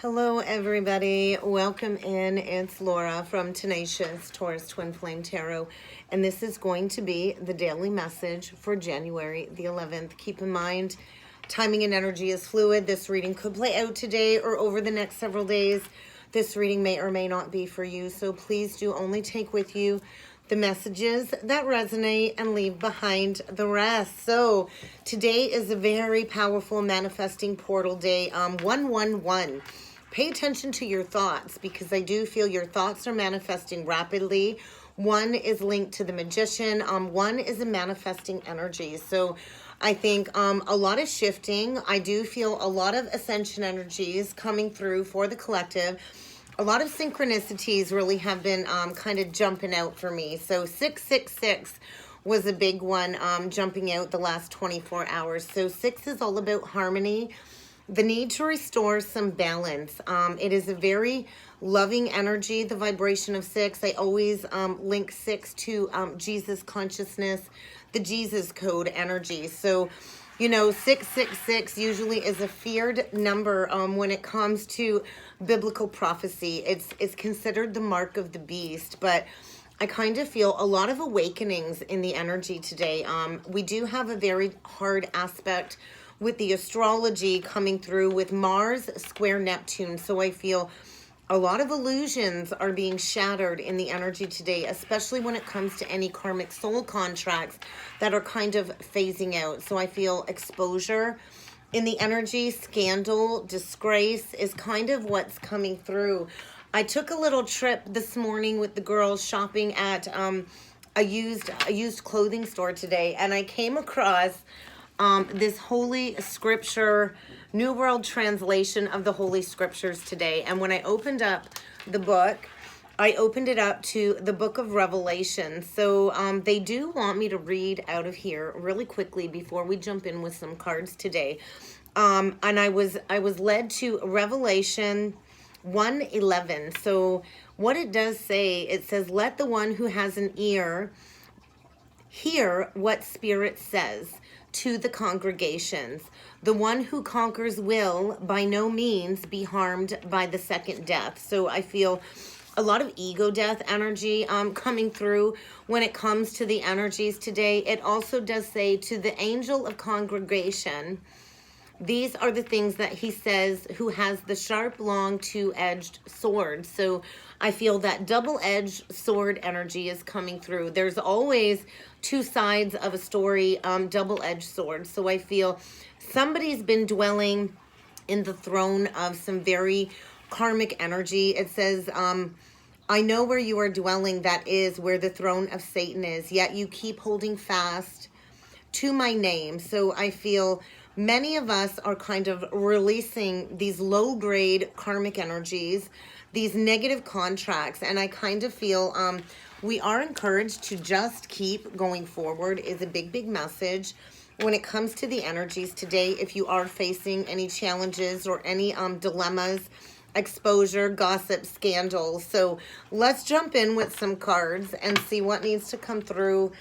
Hello, everybody. Welcome in. It's Laura from Tenacious Taurus Twin Flame Tarot, and this is going to be the daily message for January the 11th. Keep in mind, timing and energy is fluid. This reading could play out today or over the next several days. This reading may or may not be for you, so please do only take with you the messages that resonate and leave behind the rest. So today is a very powerful manifesting portal day, 111. Pay attention to your thoughts, because I do feel your thoughts are manifesting rapidly. One is linked to the Magician. One is a manifesting energy. So I think a lot of shifting. I do feel a lot of ascension energies coming through for the collective. A lot of synchronicities really have been kind of jumping out for me. So 666 was a big one jumping out the last 24 hours. So 6 is all about harmony. The need to restore some balance. It is a very loving energy, the vibration of 6. I always link 6 to Jesus consciousness, the Jesus code energy. So, you know, 666 usually is a feared number when it comes to biblical prophecy. It's considered the mark of the beast, but I kind of feel a lot of awakenings in the energy today. We do have a very hard aspect with the astrology coming through with Mars square Neptune. So I feel a lot of illusions are being shattered in the energy today, especially when it comes to any karmic soul contracts that are kind of phasing out. So I feel exposure in the energy, scandal, disgrace is kind of what's coming through. I took a little trip this morning with the girls shopping at a used clothing store today, and I came across this Holy Scripture, New World Translation of the Holy Scriptures today. And when I opened up the book, I opened it up to the book of Revelation. So they do want me to read out of here really quickly before we jump in with some cards today. And I was led to Revelation 1:11. So what it does say, it says, "Let the one who has an ear hear what Spirit says to the congregations. The one who conquers will by no means be harmed by the second death." So I feel a lot of ego death energy coming through when it comes to the energies today. It also does say, "To the angel of congregation, these are the things that he says, who has the sharp, long, two-edged sword." So I feel that double-edged sword energy is coming through. There's always two sides of a story, double-edged sword. So I feel somebody's been dwelling in the throne of some very karmic energy. It says, "I know where you are dwelling, that is where the throne of Satan is, yet you keep holding fast to my name." So I feel many of us are kind of releasing these low-grade karmic energies, these negative contracts, and I kind of feel we are encouraged to just keep going forward is a big message when it comes to the energies today. If you are facing any challenges or any dilemmas, exposure, gossip, scandal. So let's jump in with some cards and see what needs to come through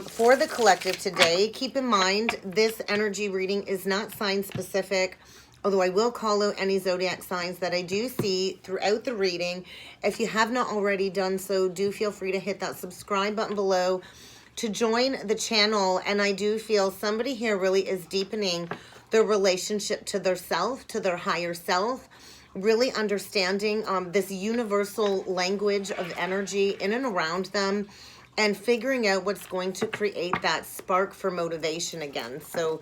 for the collective today. Keep in mind, this energy reading is not sign specific, although I will call out any zodiac signs that I do see throughout the reading. If you have not already done so, do feel free to hit that subscribe button below to join the channel. And I do feel somebody here really is deepening their relationship to their self, to their higher self, really understanding this universal language of energy in and around them, and figuring out what's going to create that spark for motivation again. So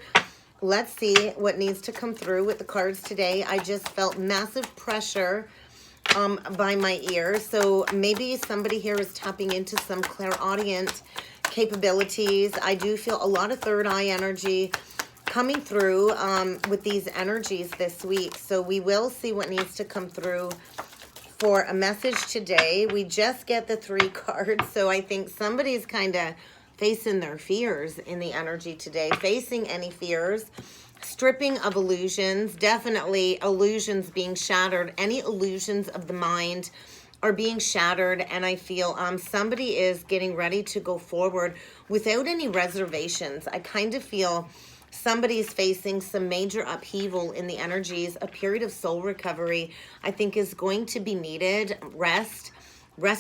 let's see what needs to come through with the cards today. I just felt massive pressure by my ear. So maybe somebody here is tapping into some clairaudient capabilities. I do feel a lot of third eye energy coming through with these energies this week. So we will see what needs to come through for a message today. We just get the 3 cards. So I think somebody's kind of facing their fears in the energy today, facing any fears, stripping of illusions, definitely illusions being shattered. Any illusions of the mind are being shattered, and I feel somebody is getting ready to go forward without any reservations. I kind of feel somebody's facing some major upheaval in the energies. A period of soul recovery, I think, is going to be needed. Rest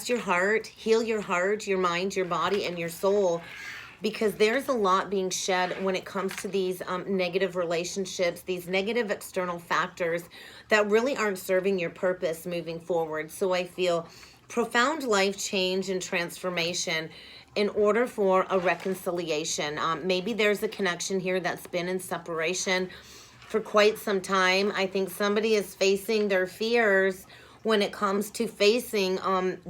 your heart, heal your heart, your mind, your body, and your soul, because there's a lot being shed when it comes to these negative relationships, these negative external factors that really aren't serving your purpose moving forward. So I feel profound life change and transformation in order for a reconciliation. Maybe there's a connection here that's been in separation for quite some time. I think somebody is facing their fears when it comes to facing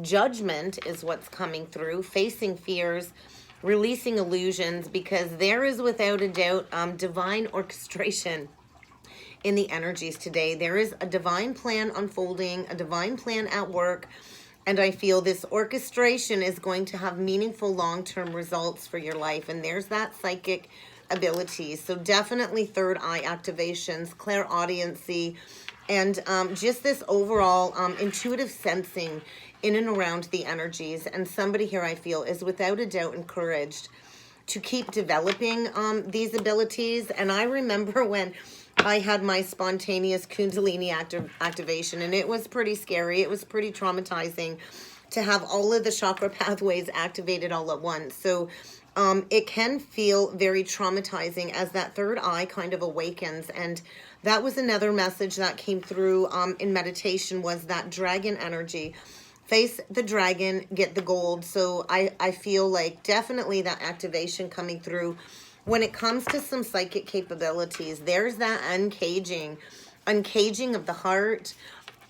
judgment is what's coming through, facing fears, releasing illusions, because there is without a doubt divine orchestration in the energies today. There is a divine plan unfolding, a divine plan at work, and I feel this orchestration is going to have meaningful long-term results for your life. And there's that psychic ability. So definitely third eye activations, clairaudiency, and just this overall intuitive sensing in and around the energies. And somebody here, I feel, is without a doubt encouraged to keep developing these abilities. And I remember when I had my spontaneous Kundalini activation, and it was pretty scary. It was pretty traumatizing to have all of the chakra pathways activated all at once. So it can feel very traumatizing as that third eye kind of awakens. And that was another message that came through in meditation, was that dragon energy. Face the dragon, get the gold. So I feel like definitely that activation coming through. When it comes to some psychic capabilities, there's that uncaging of the heart,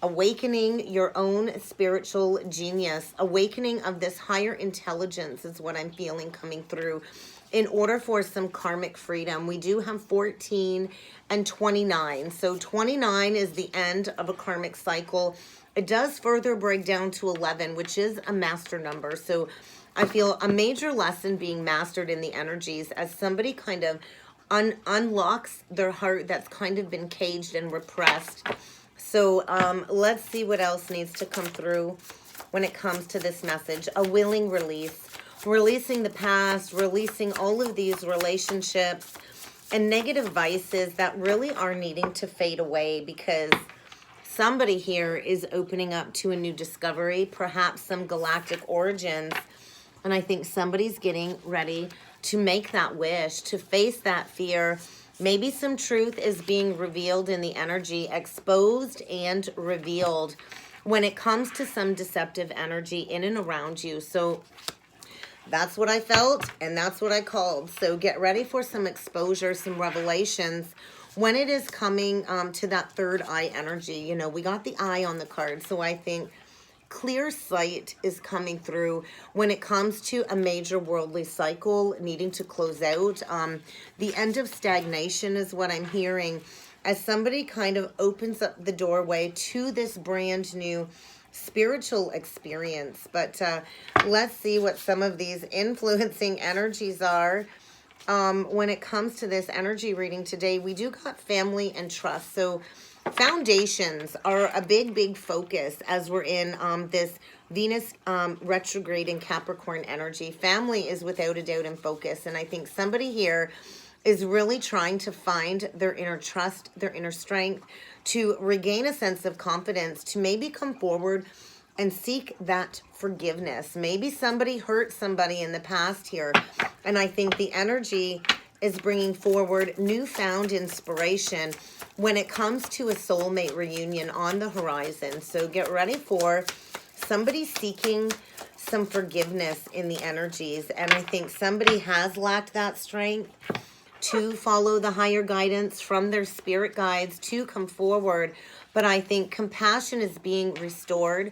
awakening your own spiritual genius, awakening of this higher intelligence is what I'm feeling coming through in order for some karmic freedom. We do have 14 and 29. So 29 is the end of a karmic cycle. It does further break down to 11, which is a master number. So I feel a major lesson being mastered in the energies as somebody kind of unlocks their heart that's kind of been caged and repressed. So let's see what else needs to come through when it comes to this message. A willing release, releasing the past, releasing all of these relationships and negative vices that really are needing to fade away, because somebody here is opening up to a new discovery, perhaps some galactic origins. And I think somebody's getting ready to make that wish, to face that fear. Maybe some truth is being revealed in the energy, exposed and revealed when it comes to some deceptive energy in and around you. So that's what I felt, and that's what I called. So get ready for some exposure, some revelations when it is coming to that third eye energy. You know, we got the eye on the card, so I think clear sight is coming through when it comes to a major worldly cycle needing to close out. The end of stagnation is what I'm hearing as somebody kind of opens up the doorway to this brand new spiritual experience. But let's see what some of these influencing energies are. When it comes to this energy reading today, we do got family and trust. So foundations are a big focus as we're in this Venus retrograde in Capricorn energy. Family is without a doubt in focus. And I think somebody here is really trying to find their inner trust, their inner strength, to regain a sense of confidence, to maybe come forward and seek that forgiveness. Maybe somebody hurt somebody in the past here. And I think the energy is bringing forward newfound inspiration when it comes to a soulmate reunion on the horizon. So get ready for somebody seeking some forgiveness in the energies. And I think somebody has lacked that strength to follow the higher guidance from their spirit guides to come forward. But I think compassion is being restored.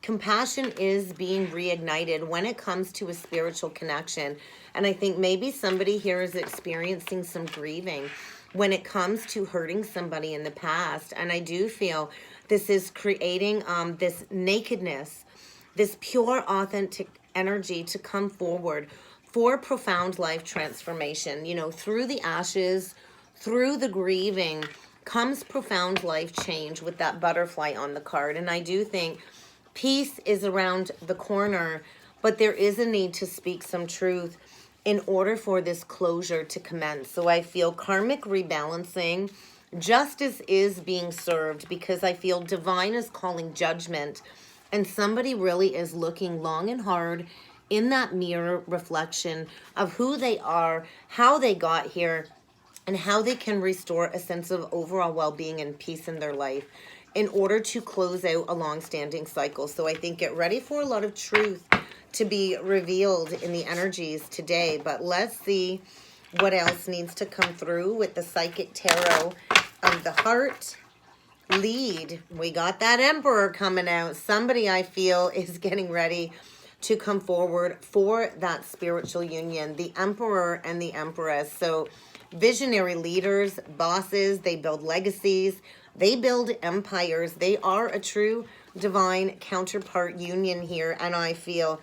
Compassion is being reignited when it comes to a spiritual connection. And I think maybe somebody here is experiencing some grieving when it comes to hurting somebody in the past. And I do feel this is creating this nakedness, this pure, authentic energy to come forward for profound life transformation. You know, through the ashes, through the grieving, comes profound life change with that butterfly on the card. And I do think peace is around the corner, but there is a need to speak some truth in order for this closure to commence. So I feel karmic rebalancing, justice is being served, because I feel divine is calling judgment, and somebody really is looking long and hard in that mirror reflection of who they are, how they got here, and how they can restore a sense of overall well-being and peace in their life in order to close out a long-standing cycle. So I think get ready for a lot of truth to be revealed in the energies today. But let's see what else needs to come through with the Psychic Tarot of the Heart. Lead. We got that Emperor coming out. Somebody, I feel, is getting ready to come forward for that spiritual union. The Emperor and the Empress. So visionary leaders, bosses, they build legacies, they build empires. They are a true divine counterpart union here. And I feel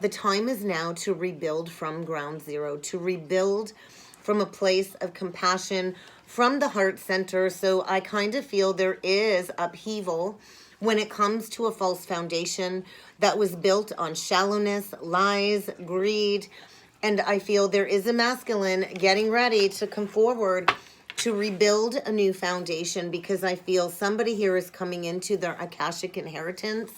the time is now to rebuild from ground zero, to rebuild from a place of compassion, from the heart center. So I kind of feel there is upheaval when it comes to a false foundation that was built on shallowness, lies, greed. And I feel there is a masculine getting ready to come forward to rebuild a new foundation, because I feel somebody here is coming into their Akashic inheritance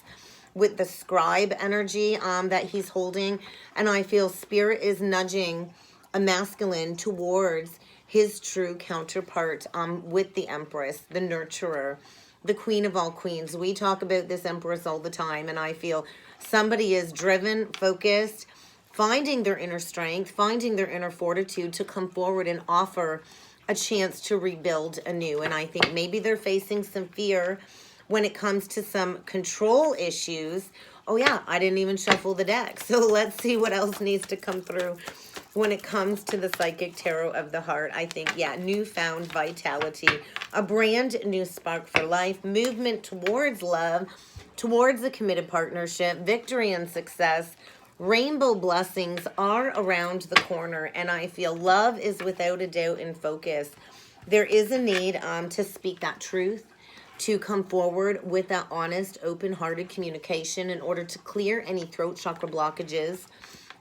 with the scribe energy that he's holding. And I feel spirit is nudging a masculine towards his true counterpart with the Empress, the nurturer, the queen of all queens. We talk about this Empress all the time, and I feel somebody is driven, focused, finding their inner strength, finding their inner fortitude to come forward and offer a chance to rebuild anew. And I think maybe they're facing some fear when it comes to some control issues. Oh yeah, I didn't even shuffle the deck. So let's see what else needs to come through when it comes to the Psychic Tarot of the Heart. I think, yeah, newfound vitality, a brand new spark for life, movement towards love, towards a committed partnership, victory and success. Rainbow blessings are around the corner, and I feel love is without a doubt in focus. There is a need to speak that truth, to come forward with that honest, open-hearted communication in order to clear any throat chakra blockages,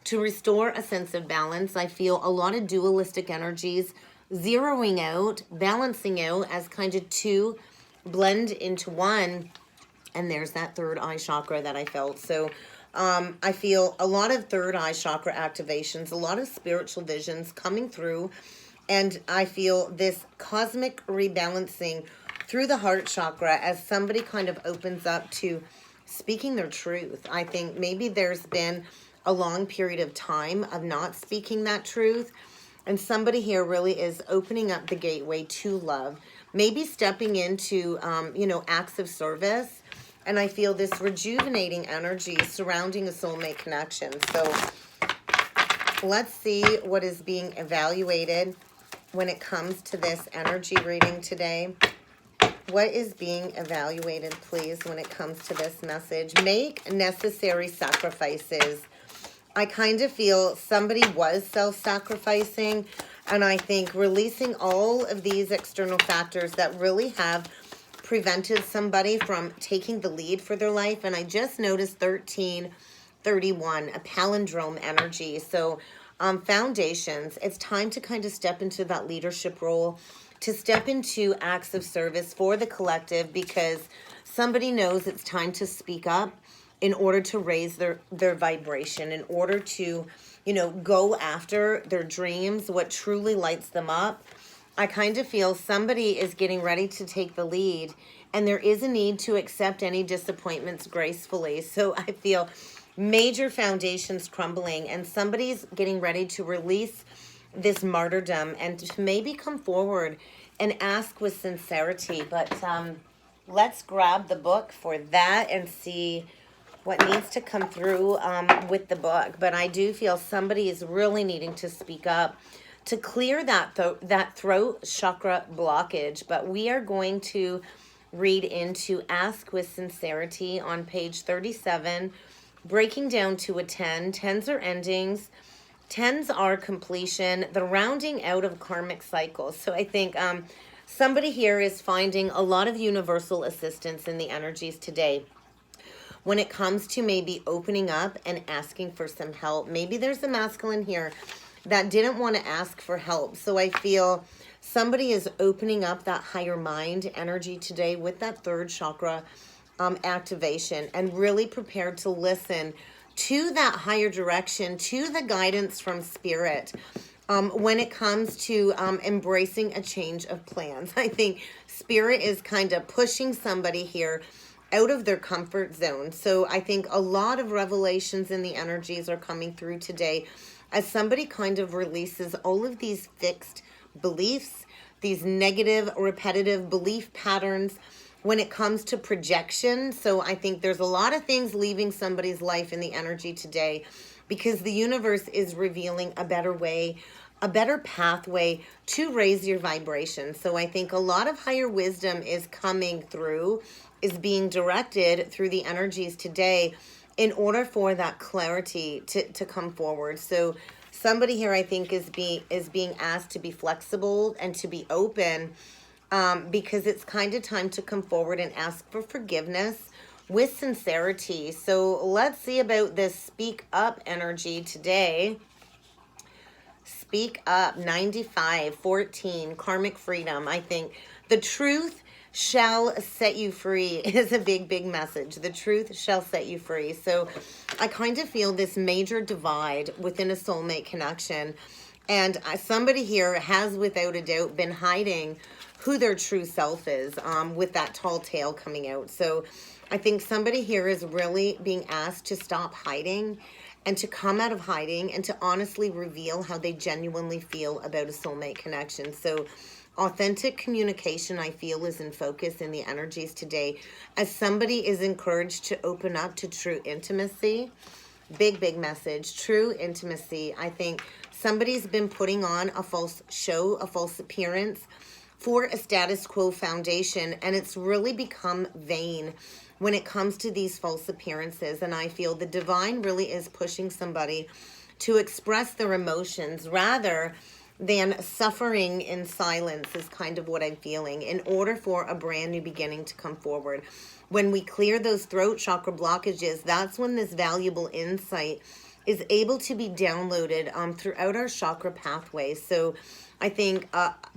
to restore a sense of balance. I feel a lot of dualistic energies zeroing out, balancing out as kind of two blend into one. And there's that third eye chakra that I felt. So I feel a lot of third eye chakra activations, a lot of spiritual visions coming through. And I feel this cosmic rebalancing through the heart chakra as somebody kind of opens up to speaking their truth. I think maybe there's been a long period of time of not speaking that truth. And somebody here really is opening up the gateway to love. Maybe stepping into, acts of service. And I feel this rejuvenating energy surrounding a soulmate connection. So let's see what is being evaluated when it comes to this energy reading today. What is being evaluated, please, when it comes to this message? Make necessary sacrifices. I kind of feel somebody was self-sacrificing, and I think releasing all of these external factors that really have prevented somebody from taking the lead for their life. And I just noticed 1331, a palindrome energy. So foundations, it's time to kind of step into that leadership role, to step into acts of service for the collective, because somebody knows it's time to speak up in order to raise their vibration, in order to, go after their dreams, what truly lights them up. I kind of feel somebody is getting ready to take the lead, and there is a need to accept any disappointments gracefully. So I feel major foundations crumbling, and somebody's getting ready to release this martyrdom and to maybe come forward and ask with sincerity. But let's grab the book for that and see what needs to come through with the book. But I do feel somebody is really needing to speak up to clear that throat chakra blockage. But we are going to read into Ask with Sincerity on page 37, breaking down to a 10. 10s are endings. 10s are completion, the rounding out of karmic cycles. So I think somebody here is finding a lot of universal assistance in the energies today when it comes to maybe opening up and asking for some help. Maybe there's a masculine here that didn't want to ask for help. So I feel somebody is opening up that higher mind energy today with that third chakra activation, and really prepared to listen to that higher direction, to the guidance from spirit. When it comes to embracing a change of plans, I think spirit is kind of pushing somebody here out of their comfort zone. So I think a lot of revelations in the energies are coming through today as somebody kind of releases all of these fixed beliefs, these negative, repetitive belief patterns when it comes to projection. So I think there's a lot of things leaving somebody's life in the energy today because the universe is revealing a better way, a better pathway to raise your vibration. So I think a lot of higher wisdom is coming through, is being directed through the energies today in order for that clarity to come forward. So somebody here, I think, is being asked to be flexible and to be open, because it's kind of time to come forward and ask for forgiveness with sincerity. So let's see about this speak up energy today. Speak up, 9514, karmic freedom. I think the truth shall set you free is a big message. The truth shall set you free. So I kind of feel this major divide within a soulmate connection, and somebody here has without a doubt been hiding who their true self is, with that tall tale coming out. So I think somebody here is really being asked to stop hiding and to come out of hiding and to honestly reveal how they genuinely feel about a soulmate connection. So authentic communication, I feel, is in focus in the energies today as somebody is encouraged to open up to true intimacy. Big message, true intimacy. I think somebody's been putting on a false show, a false appearance for a status quo foundation, and it's really become vain when it comes to these false appearances. And I feel the divine really is pushing somebody to express their emotions rather than suffering in silence, is kind of what I'm feeling, in order for a brand new beginning to come forward. When we clear those throat chakra blockages, that's when this valuable insight is able to be downloaded throughout our chakra pathways. So I think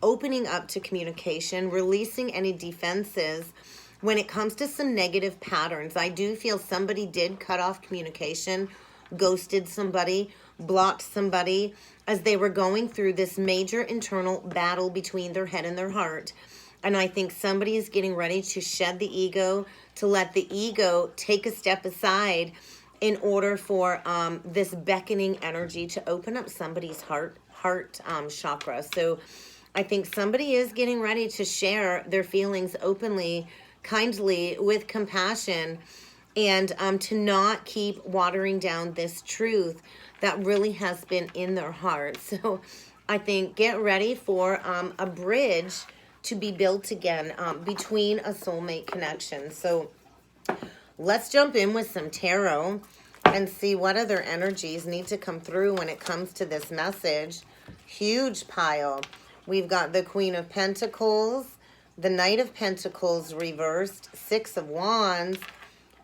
opening up to communication, releasing any defenses when it comes to some negative patterns. I do feel somebody did cut off communication, ghosted somebody, blocked somebody as they were going through this major internal battle between their head and their heart. And I think somebody is getting ready to shed the ego, to let the ego take a step aside in order for this beckoning energy to open up somebody's heart chakra. So I think somebody is getting ready to share their feelings openly, kindly, with compassion, and to not keep watering down this truth that really has been in their heart. So I think get ready for a bridge to be built again between a soulmate connection. So let's jump in with some tarot and see what other energies need to come through when it comes to this message. Huge pile. We've got the Queen of Pentacles, the Knight of Pentacles reversed, Six of Wands,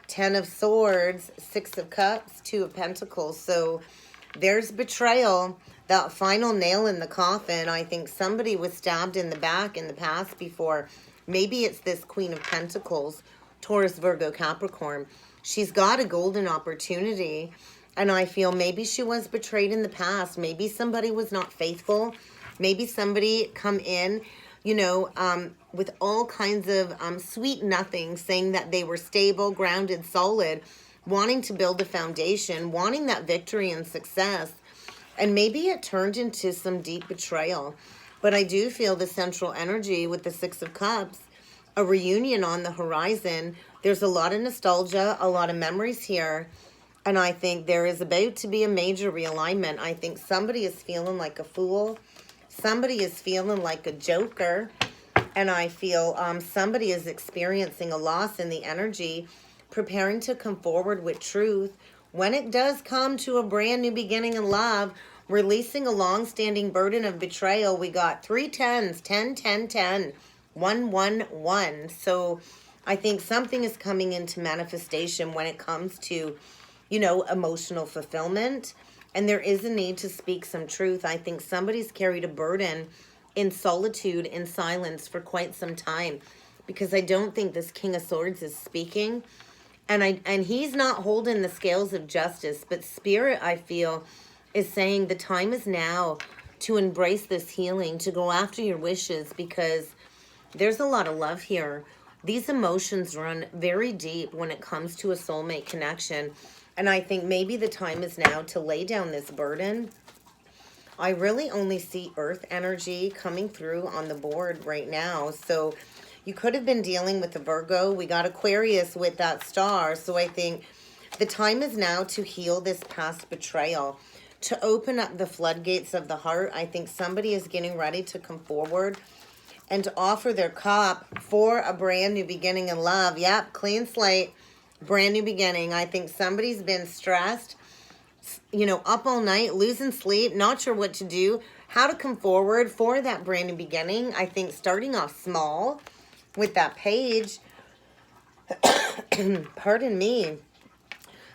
Ten of Swords, Six of Cups, Two of Pentacles. So there's betrayal, that final nail in the coffin. I think somebody was stabbed in the back in the past before. Maybe it's this Queen of Pentacles, Taurus, Virgo, Capricorn. She's got a golden opportunity, and I feel maybe she was betrayed in the past. Maybe somebody was not faithful. Maybe somebody come in, with all kinds of sweet nothings, saying that they were stable, grounded, solid, wanting to build a foundation, wanting that victory and success. And maybe it turned into some deep betrayal. But I do feel the central energy with the Six of Cups, a reunion on the horizon. There's a lot of nostalgia, a lot of memories here. And I think there is about to be a major realignment. I think somebody is feeling like a fool. Somebody is feeling like a joker. And I feel somebody is experiencing a loss in the energy, preparing to come forward with truth. When it does come to a brand new beginning in love, releasing a long-standing burden of betrayal, we got 3 10s, 10, 10, 10, 1, 1, 1. So I think something is coming into manifestation when it comes to, emotional fulfillment And there is a need to speak some truth. I think somebody's carried a burden in solitude, in silence for quite some time, because I don't think this King of Swords is speaking. And he's not holding the scales of justice, but Spirit, I feel, is saying the time is now to embrace this healing, to go after your wishes, because there's a lot of love here. These emotions run very deep when it comes to a soulmate connection. And I think maybe the time is now to lay down this burden. I really only see earth energy coming through on the board right now. So you could have been dealing with the Virgo. We got Aquarius with that star. So I think the time is now to heal this past betrayal, to open up the floodgates of the heart. I think somebody is getting ready to come forward and to offer their cup for a brand new beginning in love. Yep, clean slate, brand new beginning. I think somebody's been stressed, you know, up all night, losing sleep, not sure what to do, how to come forward for that brand new beginning. I think starting off small with that page, pardon me,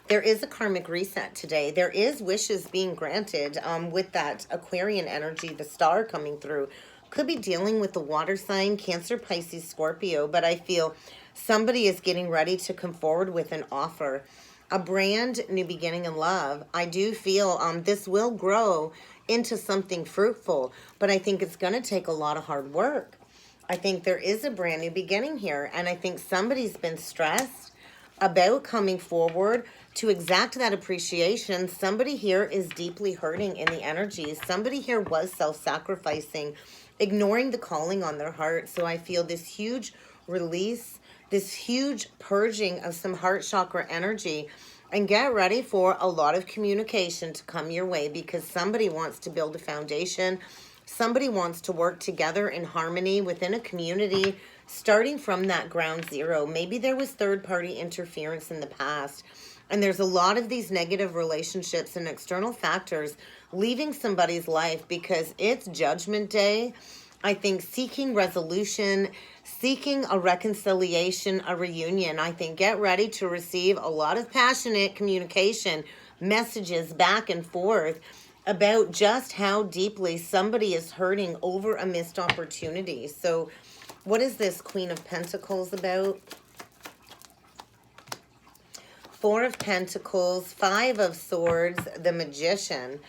there is a karmic reset today. There is wishes being granted with that Aquarian energy, the star coming through. Could be dealing with the water sign, Cancer, Pisces, Scorpio, but I feel somebody is getting ready to come forward with an offer, a brand new beginning in love. I do feel this will grow into something fruitful, but I think it's going to take a lot of hard work. I think there is a brand new beginning here, and I think somebody's been stressed about coming forward to exact that appreciation. Somebody here is deeply hurting in the energies. Somebody here was self-sacrificing, ignoring the calling on their heart. So I feel this huge release, this huge purging of some heart chakra energy, and get ready for a lot of communication to come your way, because somebody wants to build a foundation. Somebody wants to work together in harmony within a community, starting from that ground zero. Maybe there was third-party interference in the past, and there's a lot of these negative relationships and external factors leaving somebody's life because it's Judgment Day. I think seeking resolution, seeking a reconciliation, a reunion. I think get ready to receive a lot of passionate communication, messages back and forth about just how deeply somebody is hurting over a missed opportunity. So what is this Queen of Pentacles about? Four of Pentacles, Five of Swords, the Magician.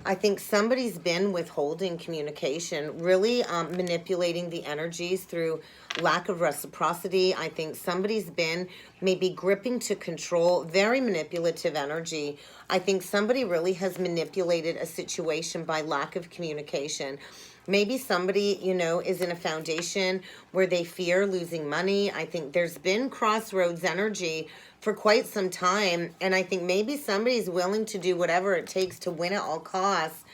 I think somebody's been withholding communication, really manipulating the energies through lack of reciprocity. I think somebody's been maybe gripping to control, very manipulative energy. I think somebody really has manipulated a situation by lack of communication. Maybe somebody, you know, is in a foundation where they fear losing money. I think there's been crossroads energy for quite some time. And I think maybe somebody's willing to do whatever it takes to win at all costs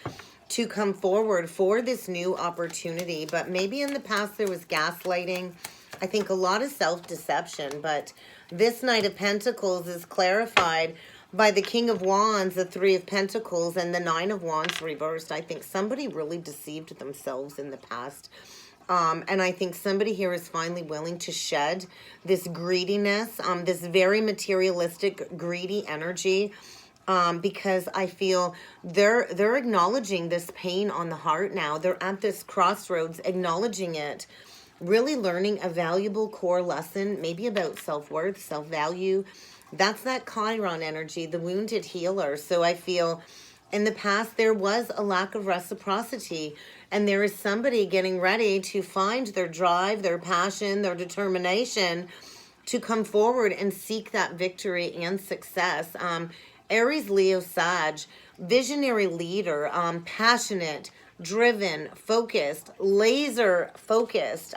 to come forward for this new opportunity. But maybe in the past there was gaslighting. I think a lot of self-deception. But this Knight of Pentacles is clarified by the King of Wands, the Three of Pentacles, and the Nine of Wands reversed. I think somebody really deceived themselves in the past. And I think somebody here is finally willing to shed this greediness, this very materialistic, greedy energy, because I feel they're acknowledging this pain on the heart now. They're at this crossroads, acknowledging it, really learning a valuable core lesson, maybe about self-worth, self-value. That's that Chiron energy, the wounded healer. So I feel in the past there was a lack of reciprocity, and there is somebody getting ready to find their drive, their passion, their determination to come forward and seek that victory and success. Aries, Leo, Sag, visionary leader, passionate, driven, focused, laser focused,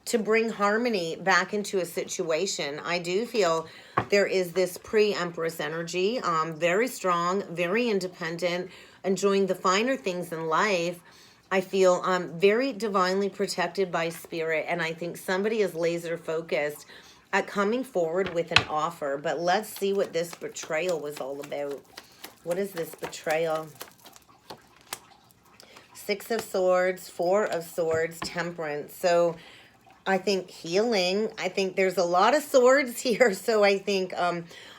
to bring harmony back into a situation. I do feel there is this pre-Empress energy, very strong, very independent, enjoying the finer things in life. I feel very divinely protected by spirit, and I think somebody is laser focused at coming forward with an offer. But let's see what this betrayal was all about. What is this betrayal? Six of Swords, Four of Swords, Temperance. So I think healing. I think there's a lot of swords here. So I think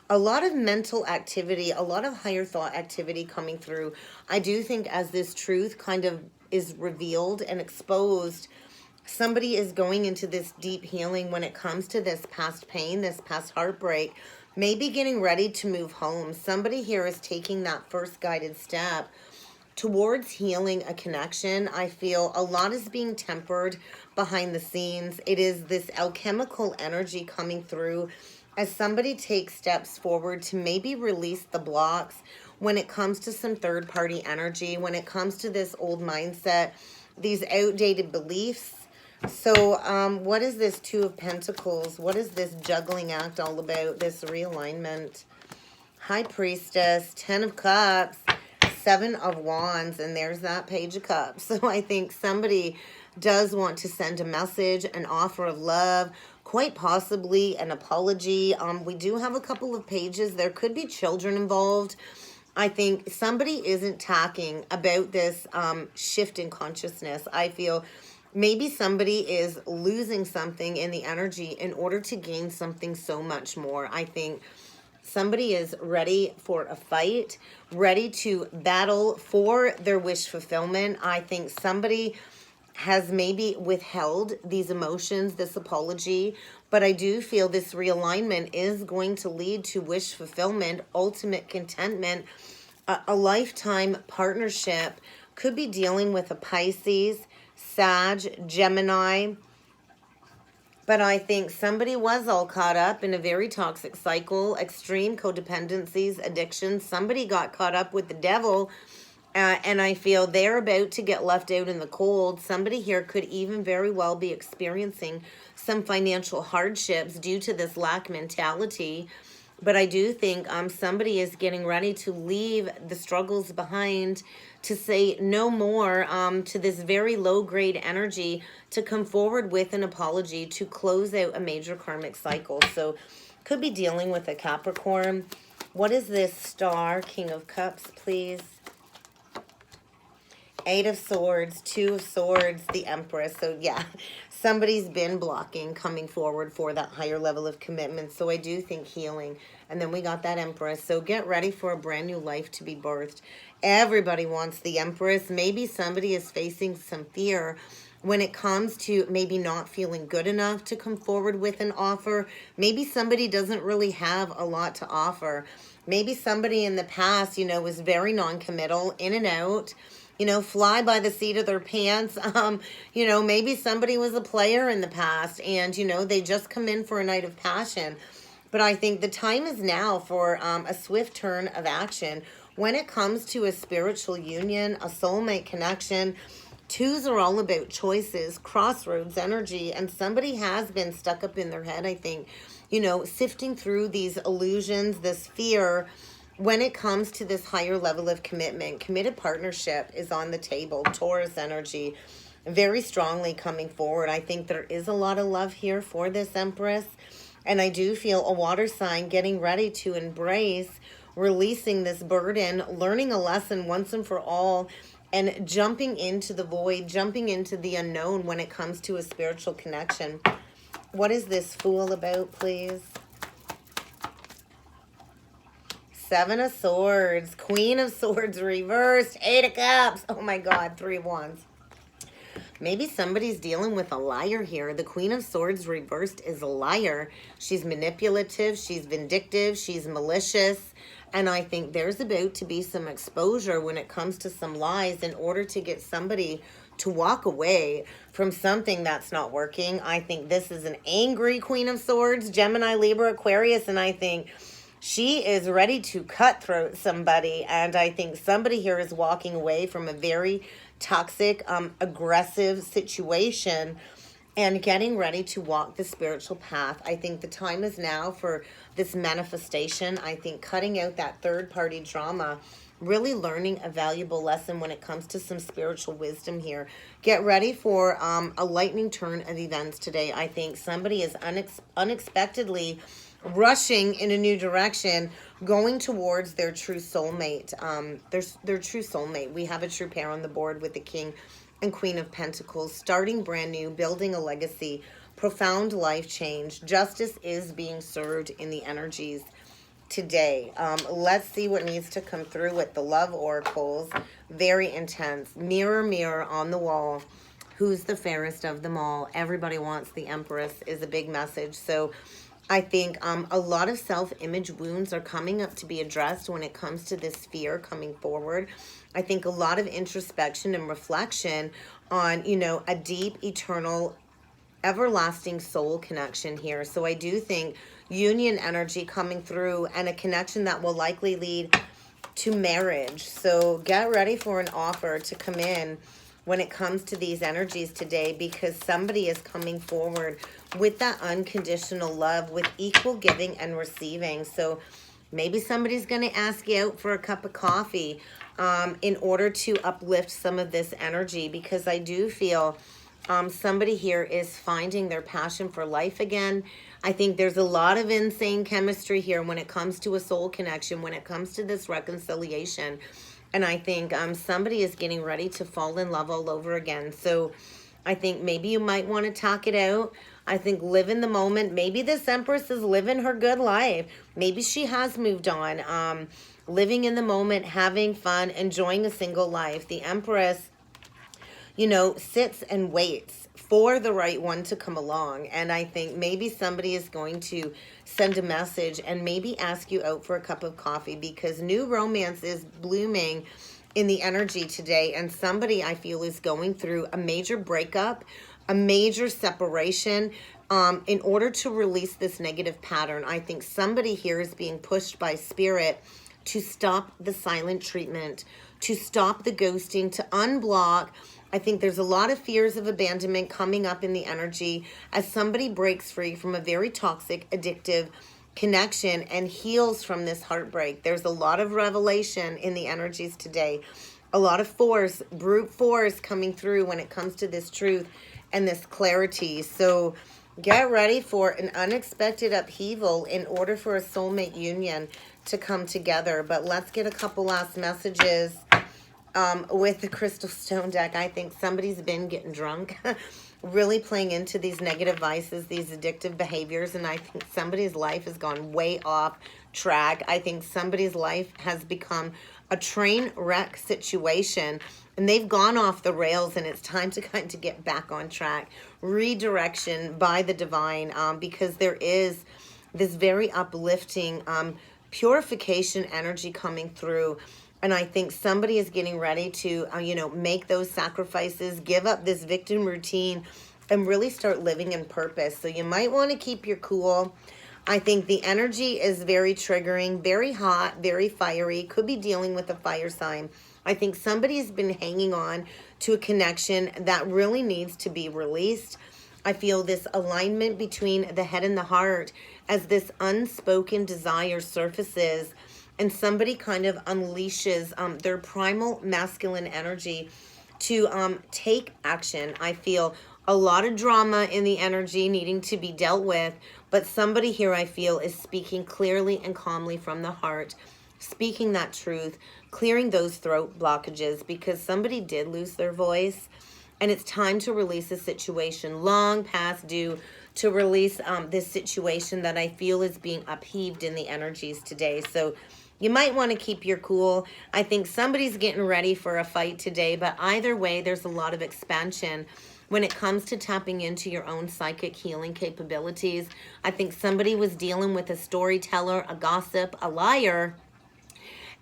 a lot of mental activity, a lot of higher thought activity coming through. I do think as this truth kind of is revealed and exposed, somebody is going into this deep healing when it comes to this past pain, this past heartbreak, maybe getting ready to move home. Somebody here is taking that first guided step towards healing a connection. I feel a lot is being tempered behind the scenes. It is this alchemical energy coming through as somebody takes steps forward to maybe release the blocks when it comes to some third party energy, when it comes to this old mindset, these outdated beliefs. So what is this Two of Pentacles? What is this juggling act all about, this realignment? High Priestess, Ten of Cups, Seven of Wands, and there's that Page of Cups. So I think somebody does want to send a message, an offer of love, quite possibly an apology. We do have a couple of pages. There could be children involved. I think somebody isn't talking about this shift in consciousness. I feel maybe somebody is losing something in the energy in order to gain something so much more. I think somebody is ready for a fight, ready to battle for their wish fulfillment. I think somebody has maybe withheld these emotions, this apology, but I do feel this realignment is going to lead to wish fulfillment, ultimate contentment, a lifetime partnership. Could be dealing with a Pisces, Sag, Gemini, but I think somebody was all caught up in a very toxic cycle, extreme codependencies, addictions. Somebody got caught up with the devil, and I feel they're about to get left out in the cold. Somebody here could even very well be experiencing some financial hardships due to this lack mentality. But I do think somebody is getting ready to leave the struggles behind, to say no more to this very low-grade energy, to come forward with an apology, to close out a major karmic cycle. So could be dealing with a Capricorn. What is this Star? King of Cups, please. Eight of Swords, Two of Swords, the Empress. So yeah, somebody's been blocking coming forward for that higher level of commitment. So I do think healing. And then we got that Empress. So get ready for a brand new life to be birthed. Everybody wants the Empress. Maybe somebody is facing some fear when it comes to maybe not feeling good enough to come forward with an offer. Maybe somebody doesn't really have a lot to offer. Maybe somebody in the past, was very non-committal, in and out, fly by the seat of their pants. Maybe somebody was a player in the past and, they just come in for a night of passion. But I think the time is now for a swift turn of action when it comes to a spiritual union, a soulmate connection. Twos are all about choices, crossroads energy, and somebody has been stuck up in their head, I think, sifting through these illusions, this fear. When it comes to this higher level of commitment, committed partnership is on the table. Taurus energy very strongly coming forward. I think there is a lot of love here for this Empress. And I do feel a water sign getting ready to embrace, releasing this burden, learning a lesson once and for all, and jumping into the void, jumping into the unknown when it comes to a spiritual connection. What is this Fool about, please? Seven of Swords, Queen of Swords reversed, Eight of Cups. Oh my God, Three of Wands. Maybe somebody's dealing with a liar here. The Queen of Swords reversed is a liar. She's manipulative, she's vindictive, she's malicious. And I think there's about to be some exposure when it comes to some lies in order to get somebody to walk away from something that's not working. I think this is an angry Queen of Swords, Gemini, Libra, Aquarius, and I think she is ready to cutthroat somebody. And I think somebody here is walking away from a very toxic, aggressive situation and getting ready to walk the spiritual path. I think the time is now for this manifestation. I think cutting out that third-party drama, really learning a valuable lesson when it comes to some spiritual wisdom here. Get ready for a lightning turn of events today. I think somebody is unexpectedly rushing in a new direction, going towards their true soulmate. Their true soulmate. We have a true pair on the board with the King and Queen of Pentacles, starting brand new, building a legacy, profound life change. Justice is being served in the energies. today. Let's see what needs to come through with the love oracles. Very intense. Mirror, mirror on the wall, who's the fairest of them all? Everybody wants the Empress is a big message. So I think a lot of self-image wounds are coming up to be addressed when it comes to this fear coming forward. I think a lot of introspection and reflection on, you know, a deep, eternal, everlasting soul connection here. So I do think union energy coming through and a connection that will likely lead to marriage. So get ready for an offer to come in when it comes to these energies today, because somebody is coming forward with that unconditional love, with equal giving and receiving. So maybe somebody's going to ask you out for a cup of coffee in order to uplift some of this energy, because I do feel somebody here is finding their passion for life again. I think there's a lot of insane chemistry here when it comes to a soul connection, when it comes to this reconciliation. And I think somebody is getting ready to fall in love all over again. So I think maybe you might want to talk it out. I think live in the moment. Maybe this Empress is living her good life. Maybe she has moved on. Living in the moment, having fun, enjoying a single life. The Empress, you know, sits and waits for the right one to come along. And I think maybe somebody is going to send a message and maybe ask you out for a cup of coffee, because new romance is blooming in the energy today. And somebody, I feel, is going through a major breakup, a major separation, in order to release this negative pattern. I think somebody here is being pushed by spirit to stop the silent treatment, to stop the ghosting, to unblock. I think there's a lot of fears of abandonment coming up in the energy as somebody breaks free from a very toxic, addictive connection and heals from this heartbreak. There's a lot of revelation in the energies today. A lot of force, brute force coming through when it comes to this truth and this clarity. So get ready for an unexpected upheaval in order for a soulmate union to come together. But let's get a couple last messages with the Crystal Stone deck. I think somebody's been getting drunk, really playing into these negative vices, these addictive behaviors, and I think somebody's life has gone way off track. I think somebody's life has become a train wreck situation, and they've gone off the rails, and it's time to kind of get back on track. Redirection by the divine, because there is this very uplifting purification energy coming through. And I think somebody is getting ready to, you know, make those sacrifices, give up this victim routine, and really start living in purpose. So you might want to keep your cool. I think the energy is very triggering, very hot, very fiery. Could be dealing with a fire sign. I think somebody's been hanging on to a connection that really needs to be released. I feel this alignment between the head and the heart as this unspoken desire surfaces, and somebody kind of unleashes their primal masculine energy to take action. I feel a lot of drama in the energy needing to be dealt with, but somebody here, I feel, is speaking clearly and calmly from the heart, speaking that truth, clearing those throat blockages, because somebody did lose their voice, and it's time to release a situation long past due, to release this situation that I feel is being upheaved in the energies today. So you might want to keep your cool. I think somebody's getting ready for a fight today, but either way, there's a lot of expansion when it comes to tapping into your own psychic healing capabilities. I think somebody was dealing with a storyteller, a gossip, a liar,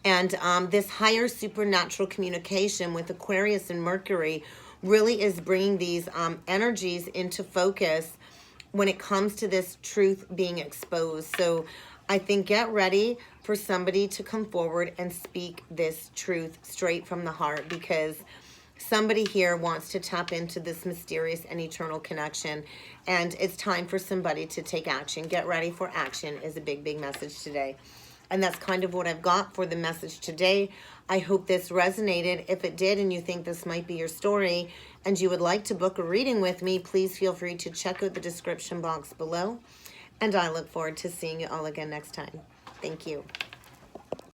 and this higher supernatural communication with Aquarius and Mercury really is bringing these energies into focus when it comes to this truth being exposed. So I think get ready for somebody to come forward and speak this truth straight from the heart, because somebody here wants to tap into this mysterious and eternal connection, and it's time for somebody to take action. Get ready for action is a big, big message today. And that's kind of what I've got for the message today. I hope this resonated. If it did and you think this might be your story and you would like to book a reading with me, please feel free to check out the description box below. And I look forward to seeing you all again next time. Thank you.